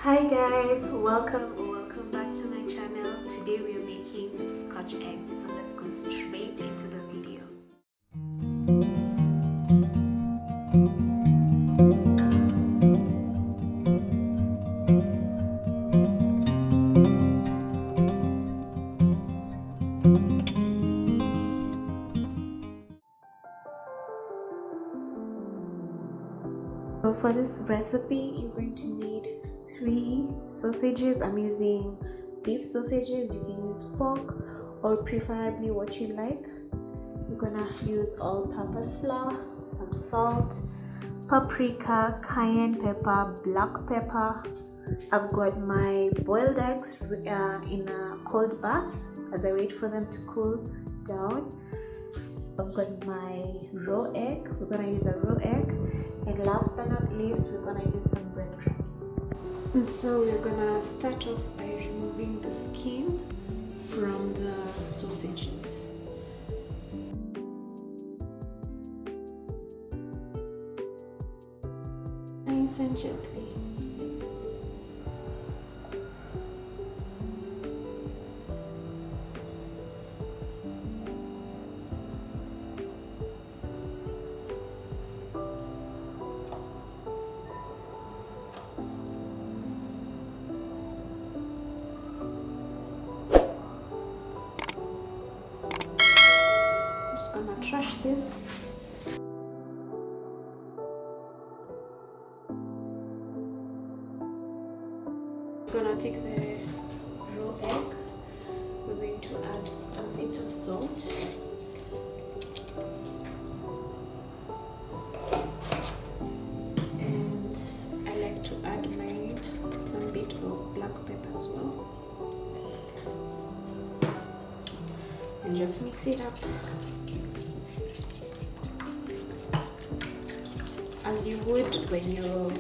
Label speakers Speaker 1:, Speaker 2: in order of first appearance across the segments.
Speaker 1: Hi guys, welcome back to my channel. Today we are making scotch eggs, so let's go straight into the video. So for this recipe, you're going to need 3 sausages. I'm using beef sausages. You can use pork or preferably what you like. We're gonna use all-purpose flour, some salt, paprika, cayenne pepper, black pepper. I've got my boiled eggs in a cold bath as I wait for them to cool down. I've got my raw egg. We're gonna use a raw egg. And last but not least, we're gonna use some breadcrumbs. So we're gonna start off by removing the skin from the sausages. Nice and gently. Gonna trash this. We're gonna take the raw egg. We're going to add a bit of salt. And I like to add some bit of black pepper as well. And just mix it up. As you would when you're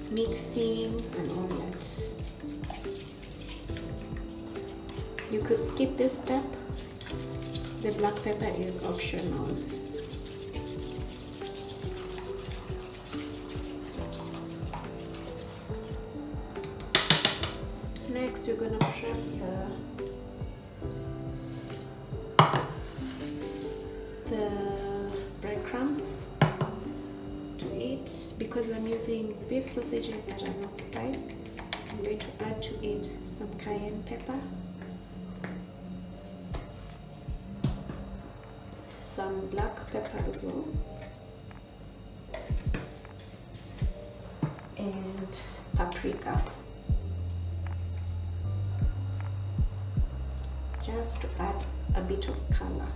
Speaker 1: mixing and all that. You could skip this step. The black pepper is optional. Next, you're gonna prep the breadcrumbs. Because I'm using beef sausages that are not spiced, I'm going to add to it some cayenne pepper, some black pepper as well, and paprika, just to add a bit of color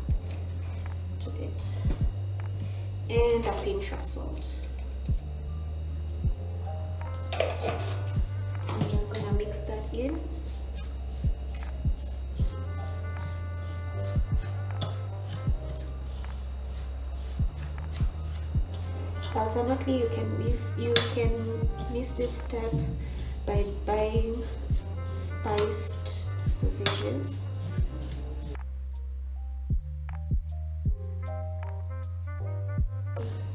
Speaker 1: to it, and a pinch of salt. So I'm just going to mix that in. Alternately, you can miss this step by buying spiced sausages.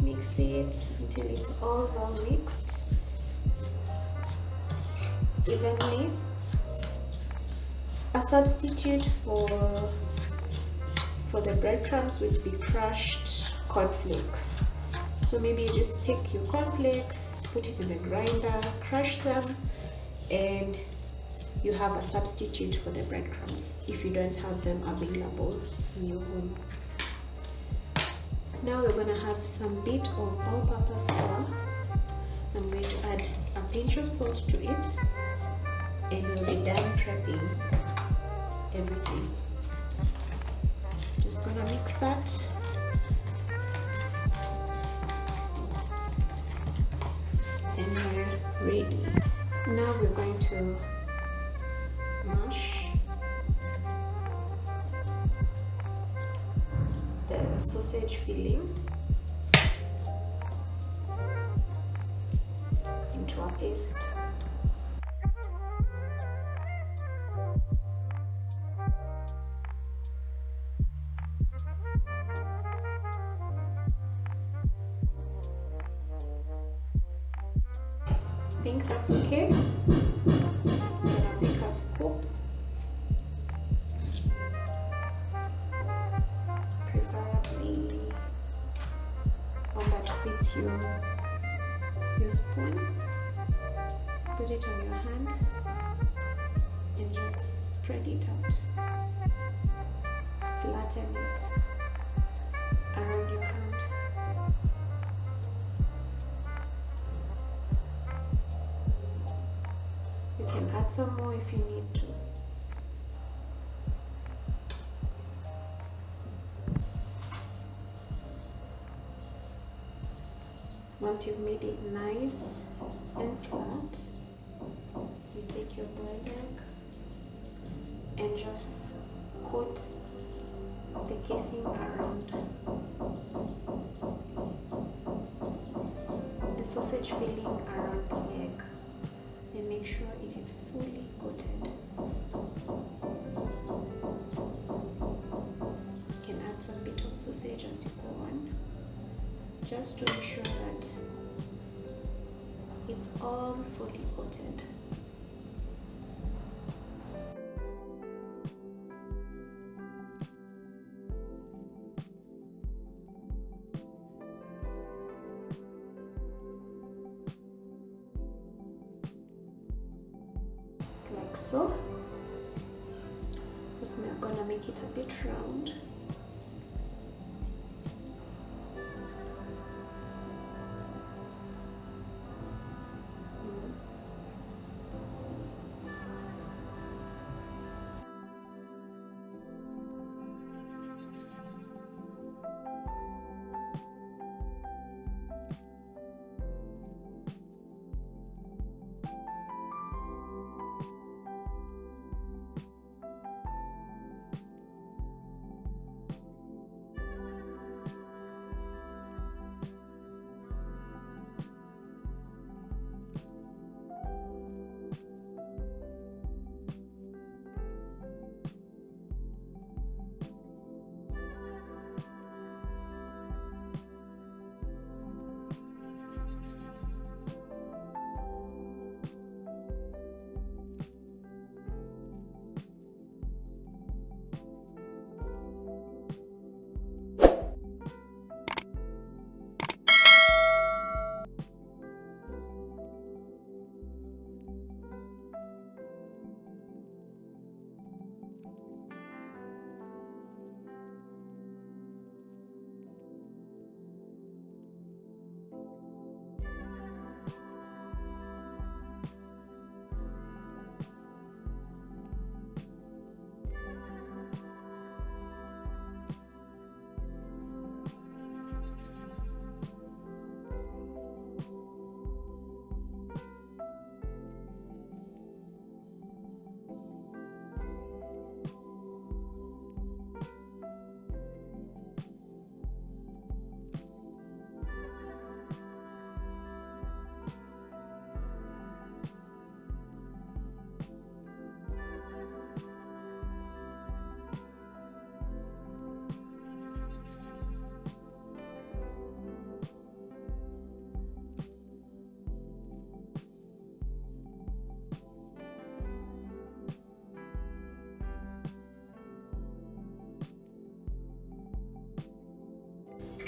Speaker 1: Mix it until it's all well mixed evenly. A substitute for the breadcrumbs would be crushed cornflakes. So maybe you just take your cornflakes, put it in the grinder, crush them, and you have a substitute for the breadcrumbs if you don't have them available in your home. Now we're going to have some bit of all-purpose flour. I'm going to add a pinch of salt to it, and we'll be done prepping everything. Just gonna mix that. And we're ready. Now we're going to mash the sausage filling into a paste. I think that's okay. your spoon, put it on your hand, and just spread it out. Flatten it around your hand. You can add some more if you need to. Once you've made it nice and flat, you take your boiled egg and just coat the casing around the sausage filling around the egg, and make sure it is fully coated. You can add some bit of sausage as you go on, just to ensure that it's all fully coated. Like so. Just I'm gonna make it a bit round.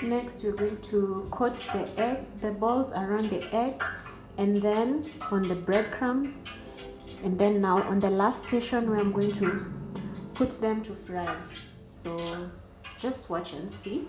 Speaker 1: Next, we're going to coat the balls around the egg, and then on the breadcrumbs, and then now on the last station where I'm going to put them to fry. So just watch and see.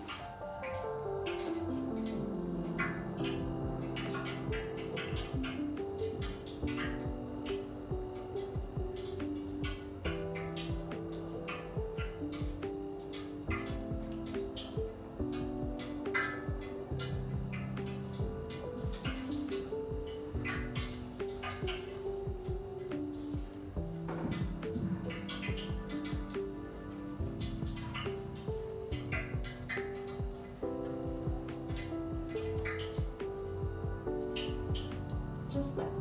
Speaker 1: Just like that.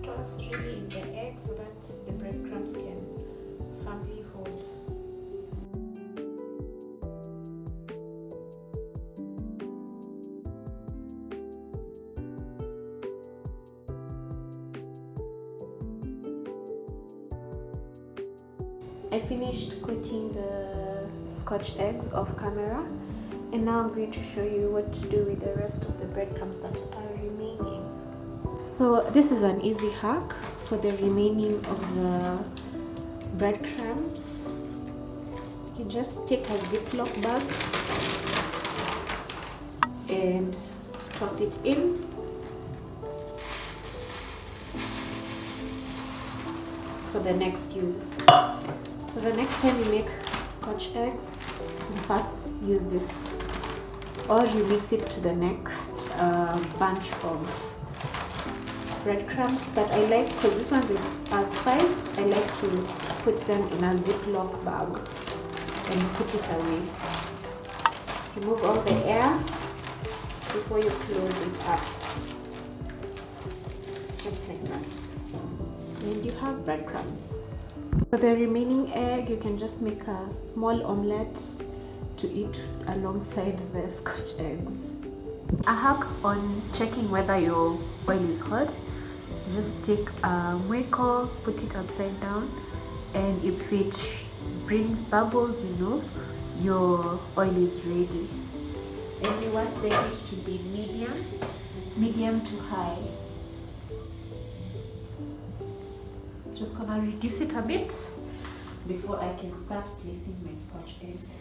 Speaker 1: Toss really in the egg so that the breadcrumbs can firmly hold. I finished coating the Scotch eggs off camera, and now I'm going to show you what to do with the rest of the breadcrumbs that are remaining. So this is an easy hack for the remaining of the breadcrumbs. You can just take a Ziploc bag and toss it in. For the next use. So the next time you make Scotch eggs, you first use this, or you mix it to the next bunch of breadcrumbs. But I like, because this one is spiced, I like to put them in a Ziploc bag and put it away. Remove all the air before you close it up, just like that. And you have breadcrumbs. For the remaining egg, you can just make a small omelette to eat alongside the Scotch eggs. A hack on checking whether your oil is hot: just take a mwiko, put it upside down, and if it brings bubbles, you know your oil is ready. And you want the heat to be medium to high. Just gonna reduce it a bit before I can start placing my Scotch eggs.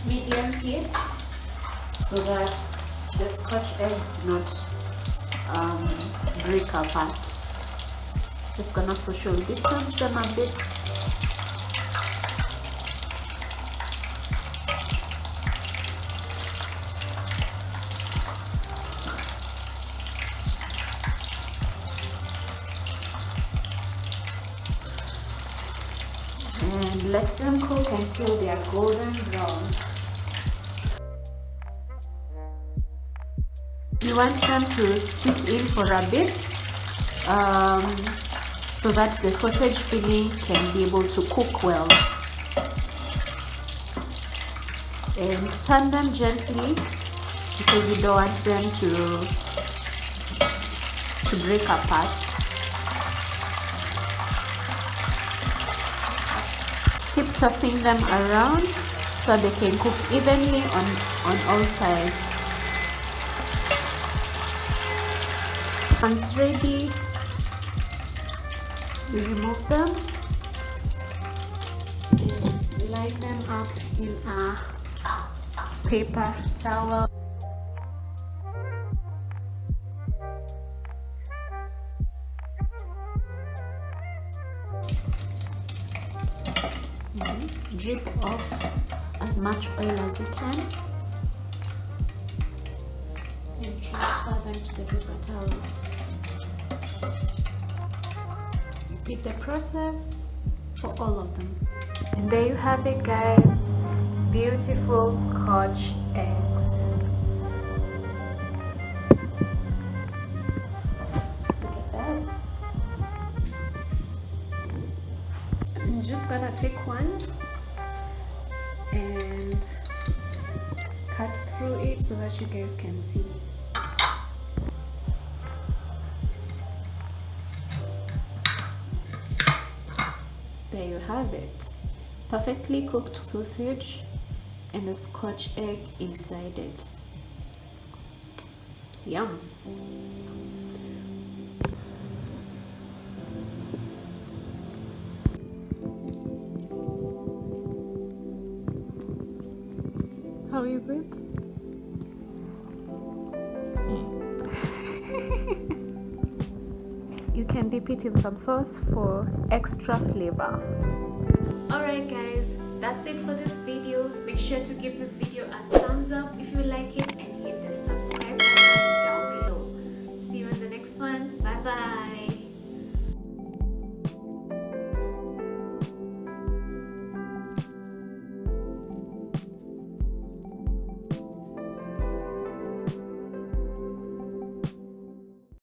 Speaker 1: Medium heat so that the Scotch eggs do not break apart. Just gonna social distance them a bit. And let them cook until they are golden brown. You want them to sit in for a bit so that the sausage filling can be able to cook well. And turn them gently because you don't want them to break apart. Keep tossing them around so they can cook evenly on all sides. Once ready, you remove them and line them up in a paper towel. Drip off as much oil as you can and transfer them to the paper towel. Repeat the process for all of them. And there you have it, guys. Beautiful Scotch eggs. Look at that. I'm just gonna take one and cut through it so that you guys can see. There you have it. Perfectly cooked sausage and a Scotch egg inside it. Yum. How is it? You can dip it in some sauce for extra flavor. Alright guys, that's it for this video. Make sure to give this video a thumbs up if you like it and hit the subscribe button down below. See you in the next one. Bye bye.